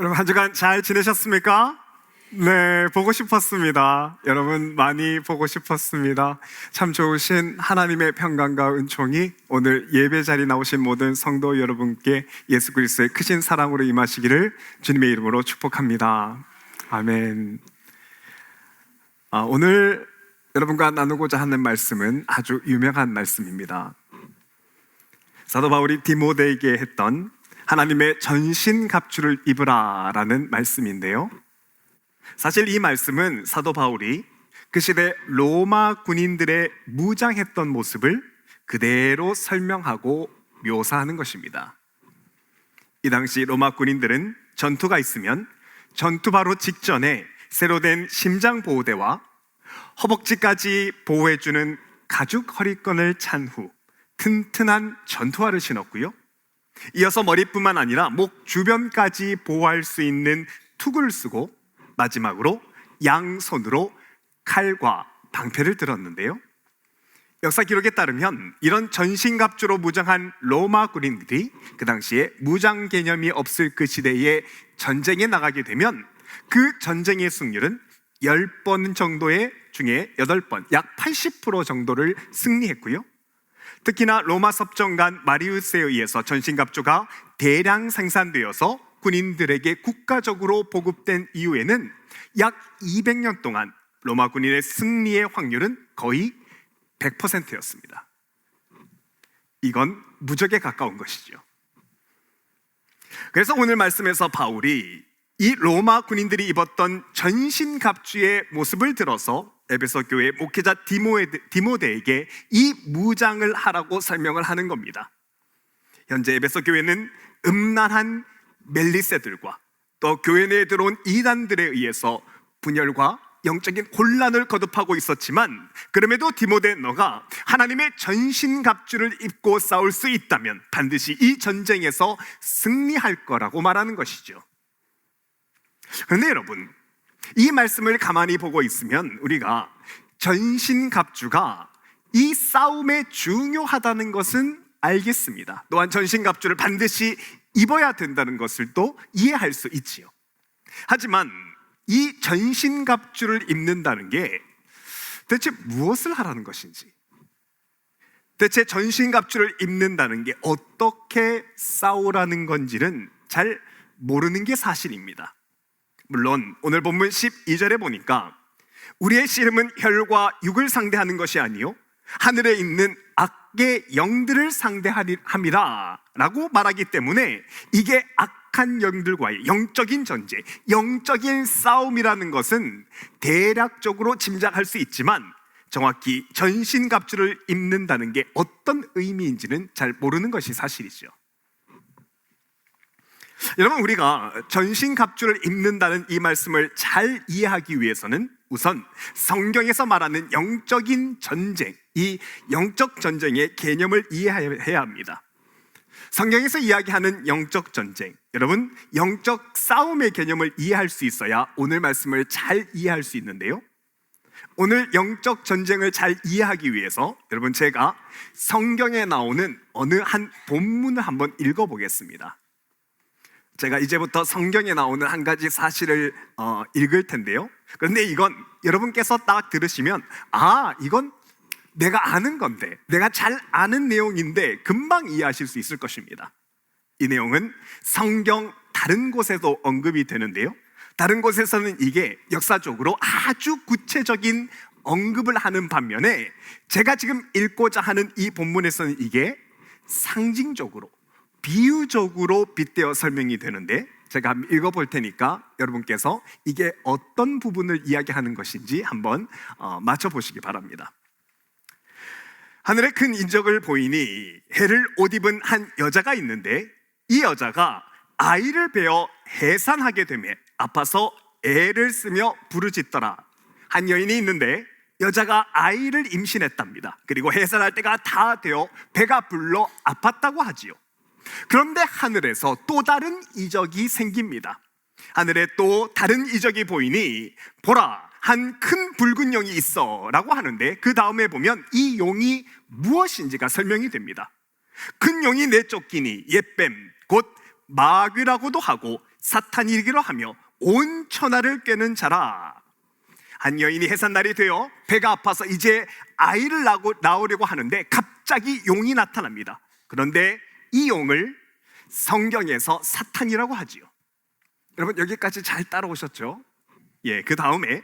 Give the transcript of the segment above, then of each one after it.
여러분 한 주간 잘 지내셨습니까? 네, 보고 싶었습니다. 여러분 많이 보고 싶었습니다. 참 좋으신 하나님의 평강과 은총이 오늘 예배 자리 나오신 모든 성도 여러분께 예수 그리스도의 크신 사랑으로 임하시기를 주님의 이름으로 축복합니다. 아멘. 오늘 여러분과 나누고자 하는 말씀은 아주 유명한 말씀입니다. 사도 바울이 디모데에게 했던 하나님의 전신갑주를 입으라 라는 말씀인데요, 사실 이 말씀은 사도 바울이 그 시대 로마 군인들의 무장했던 모습을 그대로 설명하고 묘사하는 것입니다. 이 당시 로마 군인들은 전투가 있으면 전투 바로 직전에 새로 된 심장보호대와 허벅지까지 보호해주는 가죽 허리건을 찬 후 튼튼한 전투화를 신었고요, 이어서 머리뿐만 아니라 목 주변까지 보호할 수 있는 투구를 쓰고 마지막으로 양손으로 칼과 방패를 들었는데요, 역사 기록에 따르면 이런 전신갑주로 무장한 로마 군인들이 그 당시에 무장 개념이 없을 그 시대에 전쟁에 나가게 되면 그 전쟁의 승률은 10번 정도의 중에 8번, 약 80% 정도를 승리했고요, 특히나 로마 섭정관 마리우스에 의해서 전신갑주가 대량 생산되어서 군인들에게 국가적으로 보급된 이후에는 약 200년 동안 로마 군인의 승리의 확률은 거의 100%였습니다. 이건 무적에 가까운 것이죠. 그래서 오늘 말씀에서 바울이 이 로마 군인들이 입었던 전신갑주의 모습을 들어서 에베소 교회 목회자 디모데에게 이 무장을 하라고 설명을 하는 겁니다. 현재 에베소 교회는 음란한 멜리세들과 또 교회 내에 들어온 이단들에 의해서 분열과 영적인 혼란을 거듭하고 있었지만, 그럼에도 디모데, 너가 하나님의 전신갑주를 입고 싸울 수 있다면 반드시 이 전쟁에서 승리할 거라고 말하는 것이죠. 그런데 여러분, 이 말씀을 가만히 보고 있으면 우리가 전신갑주가 이 싸움에 중요하다는 것은 알겠습니다. 또한 전신갑주를 반드시 입어야 된다는 것을 또 이해할 수 있지요. 하지만 이 전신갑주를 입는다는 게 대체 무엇을 하라는 것인지, 대체 전신갑주를 입는다는 게 어떻게 싸우라는 건지는 잘 모르는 게 사실입니다. 물론 오늘 본문 12절에 보니까 우리의 씨름은 혈과 육을 상대하는 것이 아니요 하늘에 있는 악의 영들을 상대함이라 라고 말하기 때문에 이게 악한 영들과의 영적인 전쟁, 영적인 싸움이라는 것은 대략적으로 짐작할 수 있지만 정확히 전신갑주를 입는다는 게 어떤 의미인지는 잘 모르는 것이 사실이죠. 여러분, 우리가 전신갑주를 입는다는 이 말씀을 잘 이해하기 위해서는 우선 성경에서 말하는 영적인 전쟁, 이 영적 전쟁의 개념을 이해해야 합니다. 성경에서 이야기하는 영적 전쟁, 여러분, 영적 싸움의 개념을 이해할 수 있어야 오늘 말씀을 잘 이해할 수 있는데요, 오늘 영적 전쟁을 잘 이해하기 위해서 여러분, 제가 성경에 나오는 어느 한 본문을 한번 읽어보겠습니다. 제가 이제부터 성경에 나오는 한 가지 사실을 읽을 텐데요, 그런데 이건 여러분께서 딱 들으시면 이건 내가 아는 건데, 내가 잘 아는 내용인데 금방 이해하실 수 있을 것입니다. 이 내용은 성경 다른 곳에도 언급이 되는데요, 다른 곳에서는 이게 역사적으로 아주 구체적인 언급을 하는 반면에 제가 지금 읽고자 하는 이 본문에서는 이게 상징적으로, 비유적으로 빗대어 설명이 되는데, 제가 한번 읽어볼 테니까 여러분께서 이게 어떤 부분을 이야기하는 것인지 한번 맞춰보시기 바랍니다. 하늘에 큰 인적을 보이니 해를 옷 입은 한 여자가 있는데, 이 여자가 아이를 베어 해산하게 되매 아파서 애를 쓰며 부르짖더라. 한 여인이 있는데 여자가 아이를 임신했답니다. 그리고 해산할 때가 다 되어 배가 불러 아팠다고 하지요. 그런데 하늘에서 또 다른 이적이 생깁니다. 하늘에 또 다른 이적이 보이니 보라, 한 큰 붉은 용이 있어 라고 하는데, 그 다음에 보면 이 용이 무엇인지가 설명이 됩니다. 큰 용이 내쫓기니 옛뱀 곧 마귀라고도 하고 사탄이기로 하며 온 천하를 꿰는 자라. 한 여인이 해산날이 되어 배가 아파서 이제 아이를 낳으려고 하는데 갑자기 용이 나타납니다. 그런데 이 용을 성경에서 사탄이라고 하지요. 여러분 여기까지 잘 따라오셨죠? 예, 그 다음에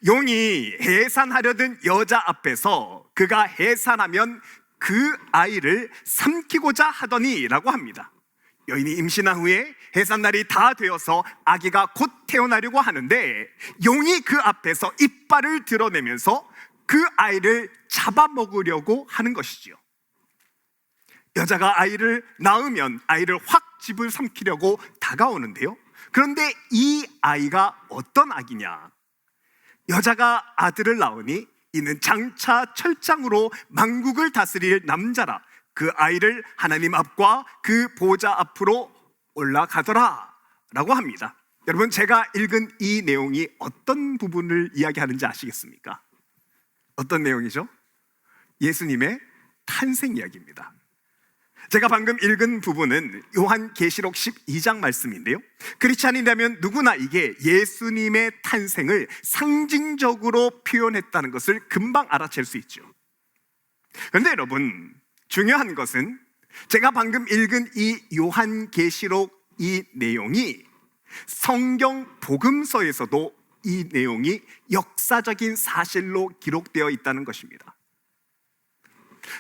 용이 해산하려던 여자 앞에서 그가 해산하면 그 아이를 삼키고자 하더니 라고 합니다. 여인이 임신한 후에 해산날이 다 되어서 아기가 곧 태어나려고 하는데 용이 그 앞에서 이빨을 드러내면서 그 아이를 잡아먹으려고 하는 것이지요. 여자가 아이를 낳으면 아이를 확 집을 삼키려고 다가오는데요. 그런데 이 아이가 어떤 아기냐? 여자가 아들을 낳으니 이는 장차 철장으로 만국을 다스릴 남자라. 그 아이를 하나님 앞과 그 보좌 앞으로 올라가더라 라고 합니다. 여러분 제가 읽은 이 내용이 어떤 부분을 이야기하는지 아시겠습니까? 어떤 내용이죠? 예수님의 탄생 이야기입니다. 제가 방금 읽은 부분은 요한계시록 12장 말씀인데요, 크리스찬이라면 누구나 이게 예수님의 탄생을 상징적으로 표현했다는 것을 금방 알아챌 수 있죠. 그런데 여러분 중요한 것은 제가 방금 읽은 이 요한계시록 이 내용이 성경 복음서에서도 이 내용이 역사적인 사실로 기록되어 있다는 것입니다.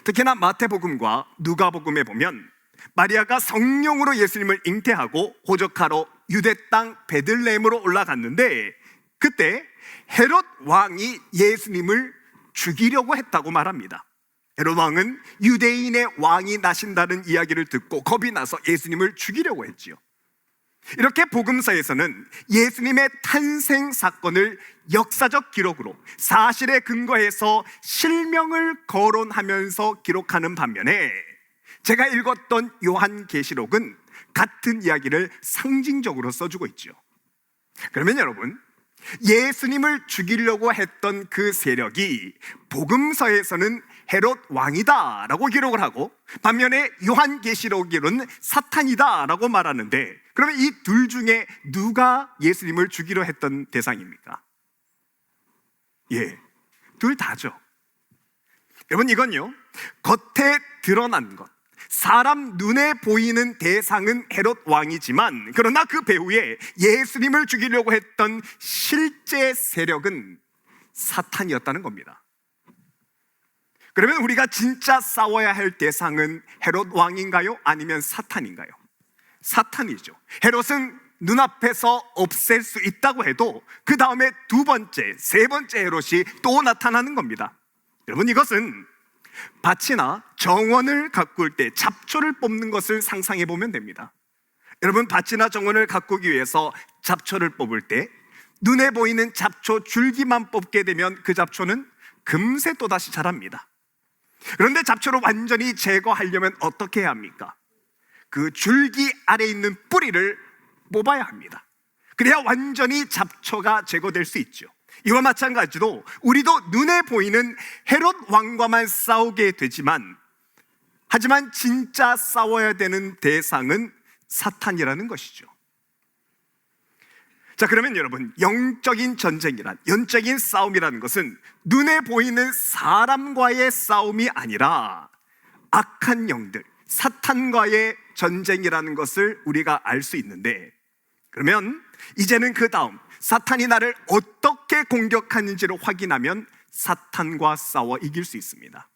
특히나 마태복음과 누가복음에 보면 마리아가 성령으로 예수님을 잉태하고 호적하러 유대 땅 베들레헴으로 올라갔는데 그때 헤롯 왕이 예수님을 죽이려고 했다고 말합니다. 헤롯 왕은 유대인의 왕이 나신다는 이야기를 듣고 겁이 나서 예수님을 죽이려고 했지요. 이렇게 복음서에서는 예수님의 탄생 사건을 역사적 기록으로 사실에 근거해서 실명을 거론하면서 기록하는 반면에 제가 읽었던 요한계시록은 같은 이야기를 상징적으로 써주고 있죠. 그러면 여러분 예수님을 죽이려고 했던 그 세력이 복음서에서는 헤롯 왕이다 라고 기록을 하고 반면에 요한계시록에는 사탄이다 라고 말하는데, 그러면 이 둘 중에 누가 예수님을 죽이려 했던 대상입니까? 예, 둘 다죠. 여러분 이건요, 겉에 드러난 것, 사람 눈에 보이는 대상은 헤롯 왕이지만 그러나 그 배후에 예수님을 죽이려고 했던 실제 세력은 사탄이었다는 겁니다. 그러면 우리가 진짜 싸워야 할 대상은 헤롯 왕인가요? 아니면 사탄인가요? 사탄이죠. 헤롯은 눈앞에서 없앨 수 있다고 해도 그 다음에 두 번째, 세 번째 헤롯이 또 나타나는 겁니다. 여러분 이것은 밭이나 정원을 가꿀 때 잡초를 뽑는 것을 상상해 보면 됩니다. 여러분 밭이나 정원을 가꾸기 위해서 잡초를 뽑을 때 눈에 보이는 잡초 줄기만 뽑게 되면 그 잡초는 금세 또다시 자랍니다. 그런데 잡초를 완전히 제거하려면 어떻게 해야 합니까? 그 줄기 아래 있는 뿌리를 뽑아야 합니다. 그래야 완전히 잡초가 제거될 수 있죠. 이와 마찬가지로 우리도 눈에 보이는 헤롯 왕과만 싸우게 되지만 하지만 진짜 싸워야 되는 대상은 사탄이라는 것이죠. 자, 그러면 여러분 영적인 전쟁이란, 영적인 싸움이라는 것은 눈에 보이는 사람과의 싸움이 아니라 악한 영들, 사탄과의 전쟁이라는 것을 우리가 알 수 있는데, 그러면 이제는 그 다음 사탄이 나를 어떻게 공격하는지를 확인하면 사탄과 싸워 이길 수 있습니다.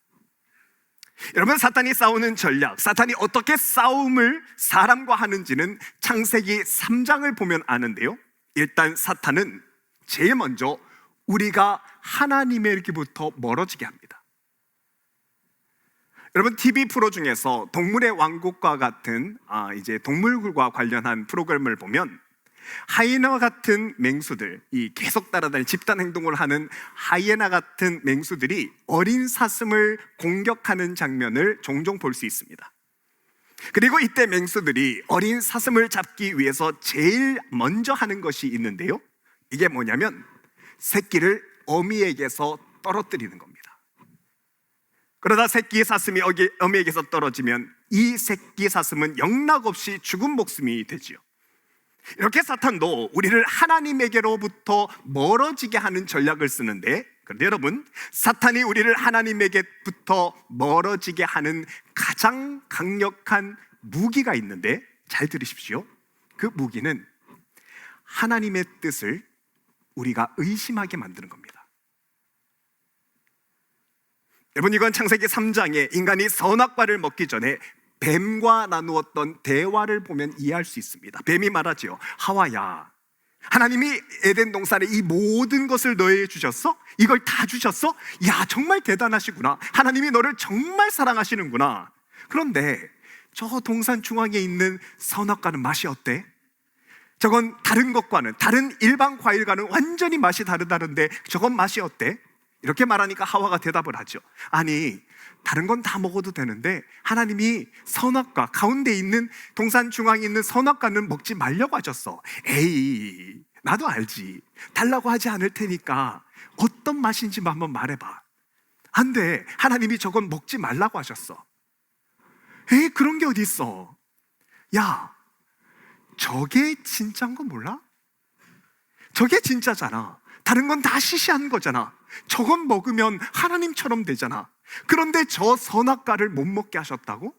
여러분 사탄이 싸우는 전략, 사탄이 어떻게 싸움을 사람과 하는지는 창세기 3장을 보면 아는데요, 일단 사탄은 제일 먼저 우리가 하나님에게부터 멀어지게 합니다. 여러분 TV 프로 중에서 동물의 왕국과 같은 이제 동물과 관련한 프로그램을 보면 하이에나 같은 맹수들, 이 계속 따라다니는 집단 행동을 하는 하이에나 같은 맹수들이 어린 사슴을 공격하는 장면을 종종 볼 수 있습니다. 그리고 이때 맹수들이 어린 사슴을 잡기 위해서 제일 먼저 하는 것이 있는데요, 이게 뭐냐면 새끼를 어미에게서 떨어뜨리는 겁니다. 그러다 새끼 사슴이 어미에게서 떨어지면 이 새끼 사슴은 영락없이 죽은 목숨이 되지요. 이렇게 사탄도 우리를 하나님에게로부터 멀어지게 하는 전략을 쓰는데, 그런데 여러분, 사탄이 우리를 하나님에게부터 멀어지게 하는 가장 강력한 무기가 있는데, 잘 들으십시오. 그 무기는 하나님의 뜻을 우리가 의심하게 만드는 겁니다. 여러분, 이건 창세기 3장에 인간이 선악과를 먹기 전에 뱀과 나누었던 대화를 보면 이해할 수 있습니다. 뱀이 말하지요. 하와야, 하나님이 에덴 동산에 이 모든 것을 너에게 주셨어? 이걸 다 주셨어? 야, 정말 대단하시구나. 하나님이 너를 정말 사랑하시는구나. 그런데 저 동산 중앙에 있는 선악과는 맛이 어때? 저건 다른 것과는, 다른 일반 과일과는 완전히 맛이 다르다는데 저건 맛이 어때? 이렇게 말하니까 하와가 대답을 하죠. 아니, 다른 건 다 먹어도 되는데 하나님이 선악과, 가운데 있는 동산 중앙에 있는 선악과는 먹지 말려고 하셨어. 에이, 나도 알지. 달라고 하지 않을 테니까 어떤 맛인지 한번 말해봐. 안 돼. 하나님이 저건 먹지 말라고 하셨어. 에이, 그런 게 어디 있어. 야, 저게 진짜인 거 몰라? 저게 진짜잖아. 다른 건 다 시시한 거잖아. 저건 먹으면 하나님처럼 되잖아. 그런데 저 선악과를 못 먹게 하셨다고?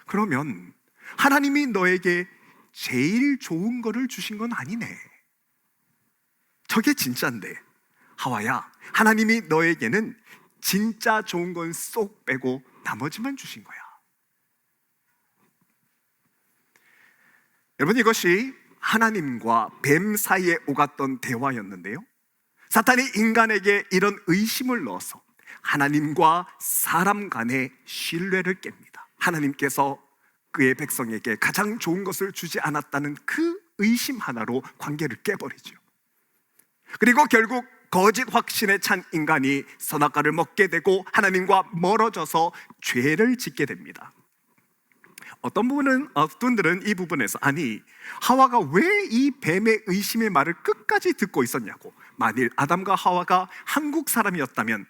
그러면 하나님이 너에게 제일 좋은 거를 주신 건 아니네. 저게 진짜인데, 하와야, 하나님이 너에게는 진짜 좋은 건 쏙 빼고 나머지만 주신 거야. 여러분, 이것이 하나님과 뱀 사이에 오갔던 대화였는데요, 사탄이 인간에게 이런 의심을 넣어서 하나님과 사람 간의 신뢰를 깹니다. 하나님께서 그의 백성에게 가장 좋은 것을 주지 않았다는 그 의심 하나로 관계를 깨버리죠. 그리고 결국 거짓 확신에 찬 인간이 선악과를 먹게 되고 하나님과 멀어져서 죄를 짓게 됩니다. 어떤 분들은 이 부분에서, 아니, 하와가 왜 이 뱀의 의심의 말을 끝까지 듣고 있었냐고, 만일 아담과 하와가 한국 사람이었다면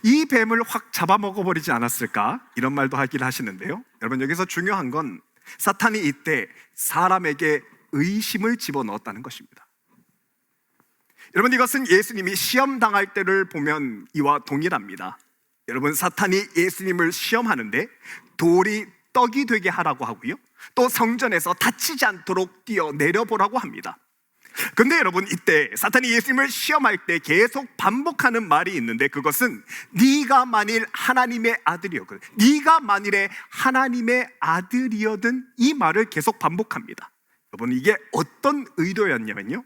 이 뱀을 확 잡아먹어버리지 않았을까, 이런 말도 하긴 하시는데요, 여러분, 여기서 중요한 건 사탄이 이때 사람에게 의심을 집어넣었다는 것입니다. 여러분, 이것은 예수님이 시험당할 때를 보면 이와 동일합니다. 여러분, 사탄이 예수님을 시험하는데 돌이 떡이 되게 하라고 하고요, 또 성전에서 다치지 않도록 뛰어내려보라고 합니다. 근데 여러분, 이때 사탄이 예수님을 시험할 때 계속 반복하는 말이 있는데, 그것은 네가 만일 하나님의 아들이었거든, 네가 만일에 하나님의 아들이었든, 이 말을 계속 반복합니다. 여러분, 이게 어떤 의도였냐면요,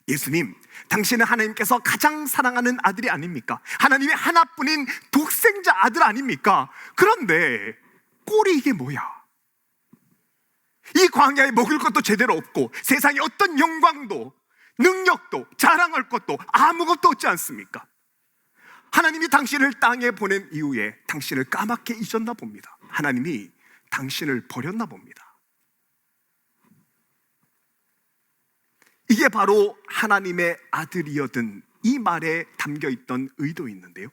예수님, 당신은 하나님께서 가장 사랑하는 아들이 아닙니까? 하나님의 하나뿐인 독생자 아들 아닙니까? 그런데 꼴이 이게 뭐야? 이 광야에 먹을 것도 제대로 없고 세상에 어떤 영광도 능력도 자랑할 것도 아무것도 없지 않습니까? 하나님이 당신을 땅에 보낸 이후에 당신을 까맣게 잊었나 봅니다. 하나님이 당신을 버렸나 봅니다. 이게 바로 하나님의 아들이었던 이 말에 담겨있던 의도였는데요,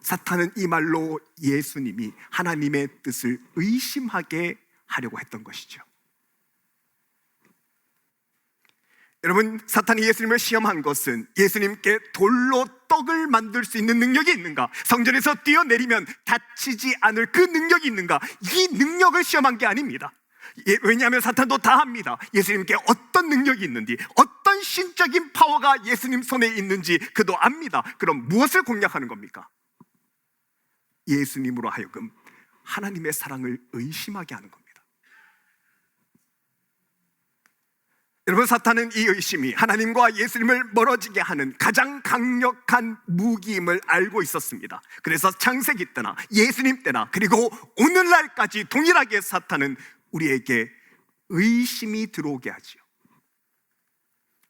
사탄은 이 말로 예수님이 하나님의 뜻을 의심하게 하려고 했던 것이죠. 여러분, 사탄이 예수님을 시험한 것은 예수님께 돌로 떡을 만들 수 있는 능력이 있는가, 성전에서 뛰어내리면 다치지 않을 그 능력이 있는가, 이 능력을 시험한 게 아닙니다. 왜냐하면 사탄도 다 압니다. 예수님께 어떤 능력이 있는지, 어떤 신적인 파워가 예수님 손에 있는지 그도 압니다. 그럼 무엇을 공략하는 겁니까? 예수님으로 하여금 하나님의 사랑을 의심하게 하는 겁니다. 여러분, 사탄은 이 의심이 하나님과 예수님을 멀어지게 하는 가장 강력한 무기임을 알고 있었습니다. 그래서 창세기 때나 예수님 때나 그리고 오늘날까지 동일하게 사탄은 우리에게 의심이 들어오게 하지요.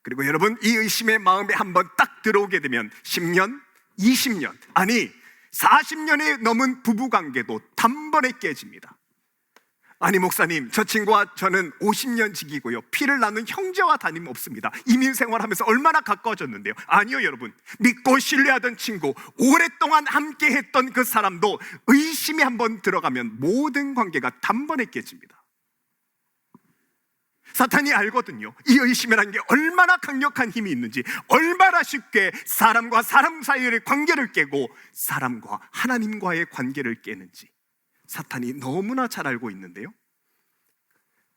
그리고 여러분, 이 의심의 마음에 한번 딱 들어오게 되면 10년, 20년, 아니 40년이 넘은 부부관계도 단번에 깨집니다. 아니 목사님, 저 친구와 저는 50년 지기고요, 피를 나눈 형제와 다름 없습니다. 이민생활하면서 얼마나 가까워졌는데요. 아니요 여러분, 믿고 신뢰하던 친구, 오랫동안 함께 했던 그 사람도 의심이 한번 들어가면 모든 관계가 단번에 깨집니다. 사탄이 알거든요. 이 의심이라는 게 얼마나 강력한 힘이 있는지, 얼마나 쉽게 사람과 사람 사이의 관계를 깨고 사람과 하나님과의 관계를 깨는지 사탄이 너무나 잘 알고 있는데요.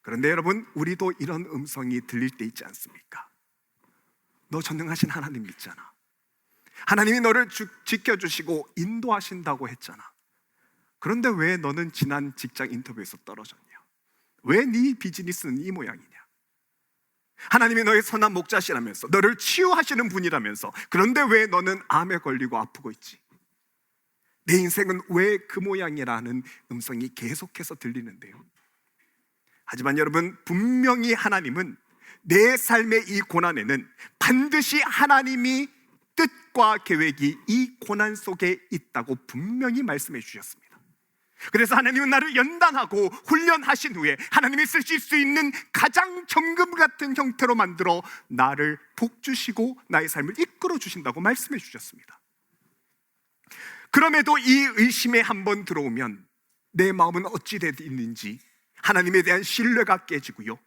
그런데 여러분, 우리도 이런 음성이 들릴 때 있지 않습니까? 너 전능하신 하나님 믿잖아. 하나님이 너를 지켜주시고 인도하신다고 했잖아. 그런데 왜 너는 지난 직장 인터뷰에서 떨어졌냐? 왜 네 비즈니스는 이 모양이냐? 하나님이 너의 선한 목자시라면서, 너를 치유하시는 분이라면서, 그런데 왜 너는 암에 걸리고 아프고 있지? 내 인생은 왜 그 모양이라는 음성이 계속해서 들리는데요. 하지만 여러분, 분명히 하나님은 내 삶의 이 고난에는 반드시 하나님이 뜻과 계획이 이 고난 속에 있다고 분명히 말씀해 주셨습니다. 그래서 하나님은 나를 연단하고 훈련하신 후에 하나님이 쓰실 수 있는 가장 정금 같은 형태로 만들어 나를 복주시고 나의 삶을 이끌어 주신다고 말씀해 주셨습니다. 그럼에도 이 의심에 한번 들어오면 내 마음은 어찌 되는지 하나님에 대한 신뢰가 깨지고요,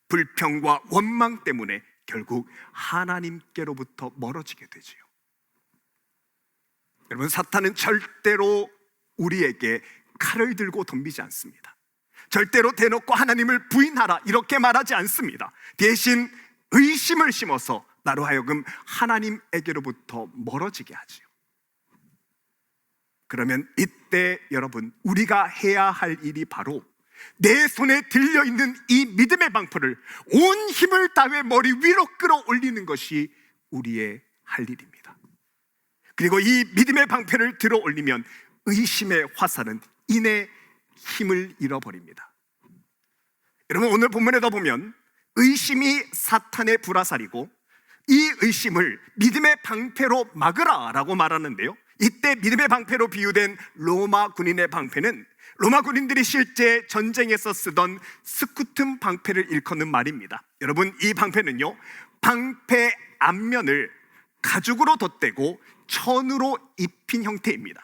불평과 원망 때문에 결국 하나님께로부터 멀어지게 되지요. 여러분, 사탄은 절대로 우리에게 칼을 들고 덤비지 않습니다. 절대로 대놓고 하나님을 부인하라 이렇게 말하지 않습니다. 대신 의심을 심어서 나로 하여금 하나님에게로부터 멀어지게 하지요. 그러면 이때 여러분, 우리가 해야 할 일이 바로 내 손에 들려있는 이 믿음의 방패를 온 힘을 다해 머리 위로 끌어올리는 것이 우리의 할 일입니다. 그리고 이 믿음의 방패를 들어 올리면 의심의 화살은 이내 힘을 잃어버립니다. 여러분, 오늘 본문에다 보면 의심이 사탄의 불화살이고 이 의심을 믿음의 방패로 막으라 라고 말하는데요, 이때 믿음의 방패로 비유된 로마 군인의 방패는 로마 군인들이 실제 전쟁에서 쓰던 스쿠툼 방패를 일컫는 말입니다. 여러분, 이 방패는요, 방패 앞면을 가죽으로 덧대고 천으로 입힌 형태입니다.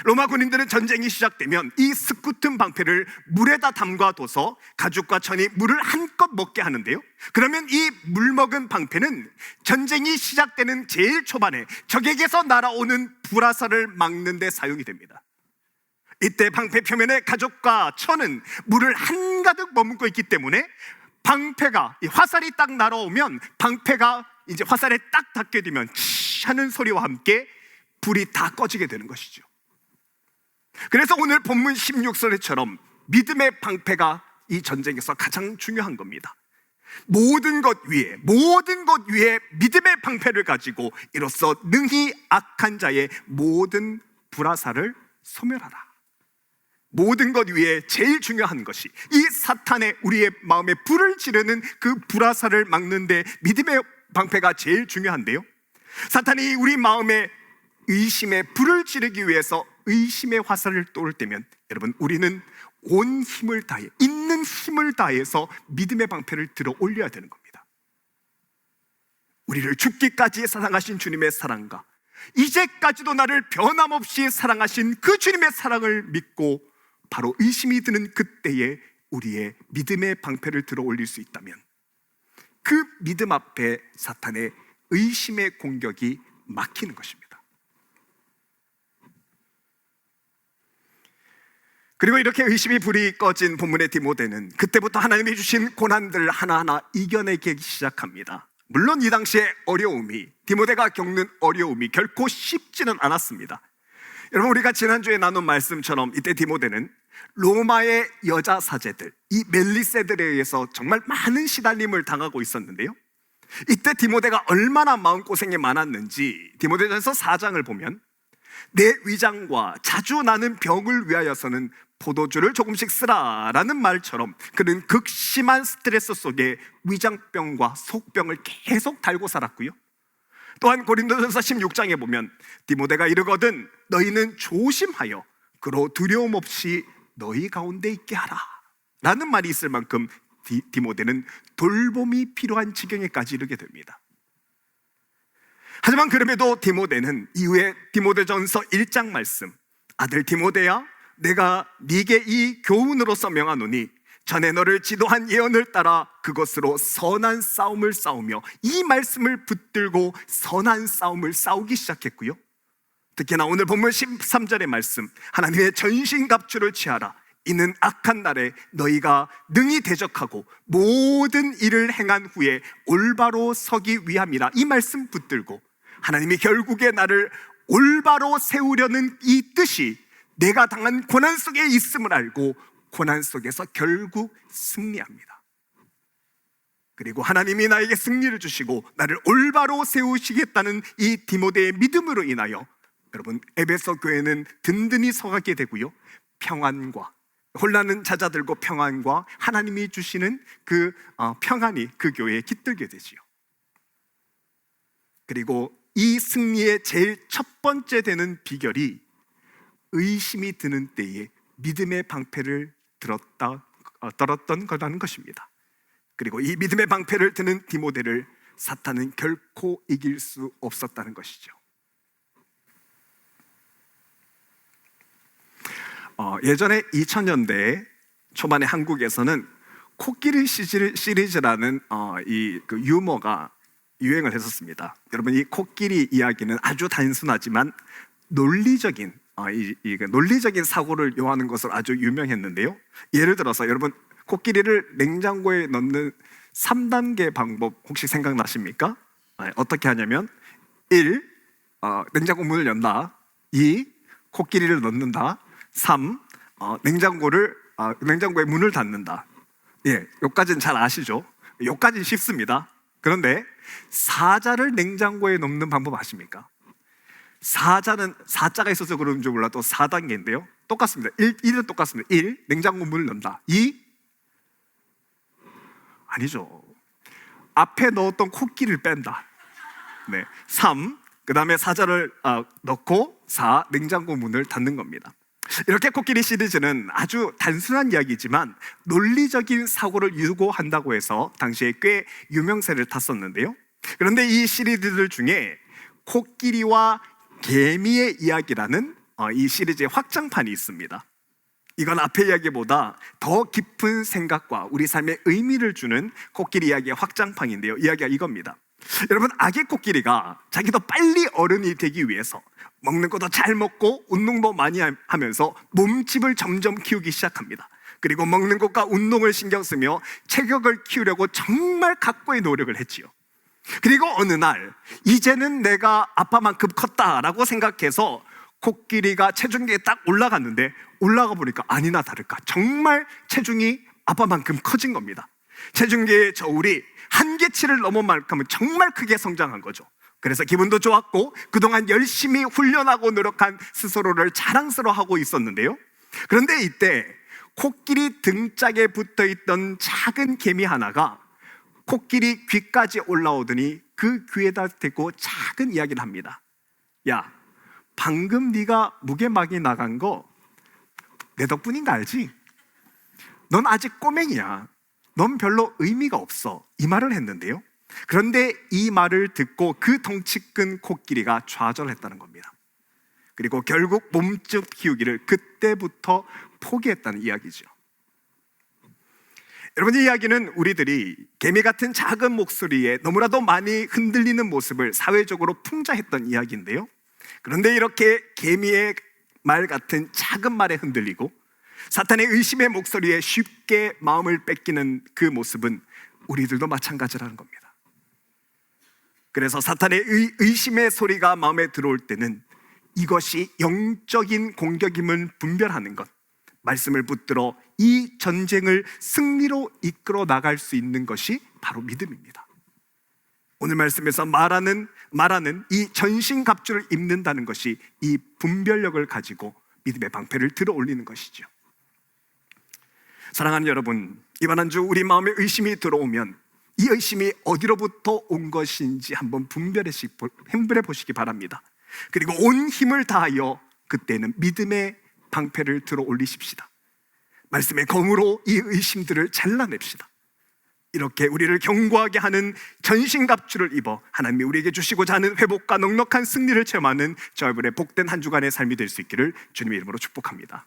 로마 군인들은 전쟁이 시작되면 이 스쿠툼 방패를 물에다 담가둬서 가죽과 천이 물을 한껏 먹게 하는데요, 그러면 이 물먹은 방패는 전쟁이 시작되는 제일 초반에 적에게서 날아오는 불화살을 막는 데 사용이 됩니다. 이때 방패 표면에 가죽과 천은 물을 한가득 머금고 있기 때문에 방패가, 이 화살이 딱 날아오면 방패가 이제 화살에 딱 닿게 되면 치 하는 소리와 함께 불이 다 꺼지게 되는 것이죠. 그래서 오늘 본문 16절처럼 믿음의 방패가 이 전쟁에서 가장 중요한 겁니다. 모든 것 위에 믿음의 방패를 가지고 이로써 능히 악한 자의 모든 불화살을 소멸하라. 모든 것 위에 제일 중요한 것이 이 사탄의 우리의 마음에 불을 지르는 그 불화살을 막는데 믿음의 방패가 제일 중요한데요, 사탄이 우리 마음에 의심에 불을 지르기 위해서 의심의 화살을 쏠 때면 여러분, 우리는 온 힘을 다해, 있는 힘을 다해서 믿음의 방패를 들어 올려야 되는 겁니다. 우리를 죽기까지 사랑하신 주님의 사랑과 이제까지도 나를 변함없이 사랑하신 그 주님의 사랑을 믿고 바로 의심이 드는 그때에 우리의 믿음의 방패를 들어 올릴 수 있다면 그 믿음 앞에 사탄의 의심의 공격이 막히는 것입니다. 그리고 이렇게 의심이 불이 꺼진 본문의 디모데는 그때부터 하나님이 주신 고난들을 하나하나 이겨내기 시작합니다. 물론 이 당시에 디모데가 겪는 어려움이 결코 쉽지는 않았습니다. 여러분, 우리가 지난주에 나눈 말씀처럼 이때 디모데는 로마의 여자 사제들, 이 멜리세들에 의해서 정말 많은 시달림을 당하고 있었는데요, 이때 디모데가 얼마나 마음고생이 많았는지 디모데전서 4장을 보면 내 위장과 자주 나는 병을 위하여서는 포도주를 조금씩 쓰라라는 말처럼 그는 극심한 스트레스 속에 위장병과 속병을 계속 달고 살았고요, 또한 고린도전서 16장에 보면 디모데가 이르거든 너희는 조심하여 그로 두려움 없이 너희 가운데 있게 하라 라는 말이 있을 만큼 디모데는 돌봄이 필요한 지경에까지 이르게 됩니다. 하지만 그럼에도 디모데는 이후에 디모데전서 1장 말씀, 아들 디모데야 내가 네게 이 교훈으로서 명하노니 전에 너를 지도한 예언을 따라 그것으로 선한 싸움을 싸우며, 이 말씀을 붙들고 선한 싸움을 싸우기 시작했고요. 특히나 오늘 본문 13절의 말씀, 하나님의 전신갑주를 취하라. 이는 악한 날에 너희가 능히 대적하고 모든 일을 행한 후에 올바로 서기 위함이라. 이 말씀 붙들고 하나님이 결국에 나를 올바로 세우려는 이 뜻이 내가 당한 고난 속에 있음을 알고 고난 속에서 결국 승리합니다. 그리고 하나님이 나에게 승리를 주시고 나를 올바로 세우시겠다는 이 디모데의 믿음으로 인하여 여러분, 에베소 교회는 든든히 서가게 되고요, 평안과, 혼란은 잦아들고 평안과 하나님이 주시는 그 평안이 그 교회에 깃들게 되지요. 그리고 이 승리의 제일 첫 번째 되는 비결이 의심이 드는 때에 믿음의 방패를 들었던 거라는 것입니다. 그리고 이 믿음의 방패를 드는 디모데를 사탄은 결코 이길 수 없었다는 것이죠. 예전에 2000년대 초반에 한국에서는 코끼리 시리즈라는 그 유머가 유행을 했었습니다. 여러분, 이 코끼리 이야기는 아주 단순하지만 논리적인 사고를 요하는 것으로 아주 유명했는데요. 예를 들어서 여러분, 코끼리를 냉장고에 넣는 3단계 방법 혹시 생각나십니까? 어떻게 하냐면 1. 냉장고 문을 연다. 2. 코끼리를 넣는다. 3. 냉장고에 문을 닫는다. 예, 여기까지는 잘 아시죠? 여기까지는 쉽습니다. 그런데 사자를 냉장고에 넣는 방법 아십니까? 사자는 사자가 있어서 그런지 몰라도 4단계인데요 똑같습니다. 1은 똑같습니다. 1. 냉장고 문을 연다. 2. 아니죠. 앞에 넣었던 코끼리를 뺀다. 네. 3. 그 다음에 사자를 넣고 4. 냉장고 문을 닫는 겁니다. 이렇게 코끼리 시리즈는 아주 단순한 이야기지만 논리적인 사고를 유도한다고 해서 당시에 꽤 유명세를 탔었는데요. 그런데 이 시리즈들 중에 코끼리와 개미의 이야기라는 이 시리즈의 확장판이 있습니다. 이건 앞의 이야기보다 더 깊은 생각과 우리 삶에 의미를 주는 코끼리 이야기의 확장판인데요. 이야기가 이겁니다. 여러분, 아기 코끼리가 자기도 빨리 어른이 되기 위해서 먹는 것도 잘 먹고 운동도 많이 하면서 몸집을 점점 키우기 시작합니다. 그리고 먹는 것과 운동을 신경 쓰며 체격을 키우려고 정말 각고의 노력을 했지요. 그리고 어느 날 이제는 내가 아빠만큼 컸다라고 생각해서 코끼리가 체중계에 딱 올라갔는데 올라가 보니까 아니나 다를까 정말 체중이 아빠만큼 커진 겁니다. 체중계의 저울이 한계치를 넘은 만큼은 정말 크게 성장한 거죠. 그래서 기분도 좋았고 그동안 열심히 훈련하고 노력한 스스로를 자랑스러워하고 있었는데요. 그런데 이때 코끼리 등짝에 붙어있던 작은 개미 하나가 코끼리 귀까지 올라오더니 그 귀에다 대고 작은 이야기를 합니다. 야, 방금 네가 무게막이 나간 거 내 덕분인 거 알지? 넌 아직 꼬맹이야. 넌 별로 의미가 없어. 이 말을 했는데요. 그런데 이 말을 듣고 그 덩치 큰 코끼리가 좌절했다는 겁니다. 그리고 결국 몸집 키우기를 그때부터 포기했다는 이야기죠. 여러분, 이 이야기는 우리들이 개미 같은 작은 목소리에 너무나도 많이 흔들리는 모습을 사회적으로 풍자했던 이야기인데요. 그런데 이렇게 개미의 말 같은 작은 말에 흔들리고 사탄의 의심의 목소리에 쉽게 마음을 뺏기는 그 모습은 우리들도 마찬가지라는 겁니다. 그래서 사탄의 의심의 소리가 마음에 들어올 때는 이것이 영적인 공격임을 분별하는 것, 말씀을 붙들어 이 전쟁을 승리로 이끌어 나갈 수 있는 것이 바로 믿음입니다. 오늘 말씀에서 말하는 이 전신갑주를 입는다는 것이 이 분별력을 가지고 믿음의 방패를 들어 올리는 것이죠. 사랑하는 여러분, 이번 한 주 우리 마음에 의심이 들어오면 이 의심이 어디로부터 온 것인지 한번 분별해 보시기 바랍니다. 그리고 온 힘을 다하여 그때는 믿음의 방패를 들어 올리십시다. 말씀의 검으로 이 의심들을 잘라냅시다. 이렇게 우리를 견고하게 하는 전신갑주를 입어 하나님이 우리에게 주시고자 하는 회복과 넉넉한 승리를 체험하는 저희들의 복된 한 주간의 삶이 될 수 있기를 주님의 이름으로 축복합니다.